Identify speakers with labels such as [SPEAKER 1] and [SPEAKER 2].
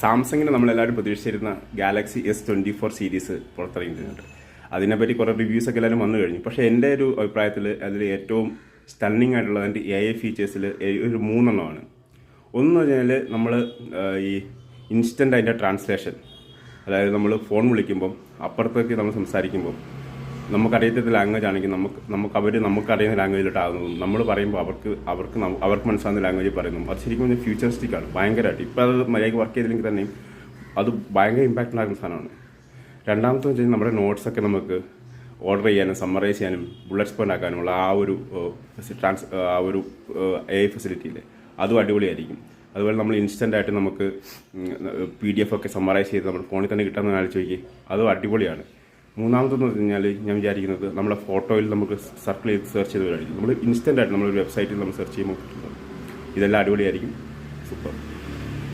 [SPEAKER 1] സാംസങ്ങിന് നമ്മളെല്ലാവരും പ്രതീക്ഷിച്ചിരുന്ന Galaxy S24 series പുറത്തിറങ്ങിയിട്ടുണ്ട്. അതിനെപ്പറ്റി കുറേ റിവ്യൂസൊക്കെ എല്ലാവരും വന്നു കഴിഞ്ഞു. പക്ഷേ എൻ്റെ ഒരു അഭിപ്രായത്തിൽ അതിൽ ഏറ്റവും സ്റ്റണ്ണിങ് ആയിട്ടുള്ളത് അതിൻ്റെ AI ഫീച്ചേഴ്സിൽ ഒരു 3 എണ്ണമാണ്. ഒന്ന് പറഞ്ഞാൽ നമ്മൾ ഈ ഇൻസ്റ്റൻ്റ് അതിൻ്റെ ട്രാൻസ്ലേഷൻ, അതായത് നമ്മൾ ഫോൺ വിളിക്കുമ്പം അപ്പുറത്തേക്ക് നമ്മൾ സംസാരിക്കുമ്പോൾ നമുക്കറിയാത്ത ലാംഗ്വേജ് ആണെങ്കിൽ നമുക്കറിയുന്ന ലാംഗ്വേജിലോട്ടാകുന്നതും നമ്മൾ പറയുമ്പോൾ അവർക്ക് മനസ്സിലാകുന്ന ലാംഗ്വേജ് പറയുന്നു. അത് ശരിക്കും ഫ്യൂച്ചറിസ്റ്റിക് ആണ് ഭയങ്കരമായിട്ട്. ഇപ്പോൾ അത് മര്യാദയ്ക്ക് വർക്ക് ചെയ്തില്ലെങ്കിൽ തന്നെയും അത് ഭയങ്കര ഇമ്പാക്റ്റ് ഉണ്ടാക്കുന്ന സാധനമാണ്. രണ്ടാമത്തെ വെച്ച് കഴിഞ്ഞാൽ നമ്മുടെ നോട്ട്സൊക്കെ നമുക്ക് ഓർഡർ ചെയ്യാനും സമ്മറൈസ് ചെയ്യാനും ബുള്ളറ്റ്സ് പോയിന്റ് ആക്കാനുമുള്ള ആ ഒരു AI ഫെസിലിറ്റി ഇല്ലേ, അതും അടിപൊളിയായിരിക്കും. അതുപോലെ നമ്മൾ ഇൻസ്റ്റൻ്റ് ആയിട്ട് നമുക്ക് PDF ഒക്കെ സമ്മറൈസ് ചെയ്ത് നമ്മുടെ ഫോണിൽ തന്നെ കിട്ടാമെന്ന് ആലോചിച്ച് നോക്കി, അതും അടിപൊളിയാണ്. മൂന്നാമതെന്ന് പറഞ്ഞു കഴിഞ്ഞാൽ ഞാൻ വിചാരിക്കുന്നത് നമ്മുടെ ഫോട്ടോയിൽ നമുക്ക് സർക്കിൾ ചെയ്ത് സെർച്ച് ചെയ്ത് വരായിരിക്കും. നമ്മൾ ഇൻസ്റ്റൻ്റ് ആയിട്ട് നമ്മളൊരു വെബ്സൈറ്റിൽ നമ്മൾ സെർച്ച് ചെയ്യുമ്പോൾ കിട്ടുന്നത്. ഇതെല്ലാം അടിപൊളിയായിരിക്കും. സൂപ്പർ.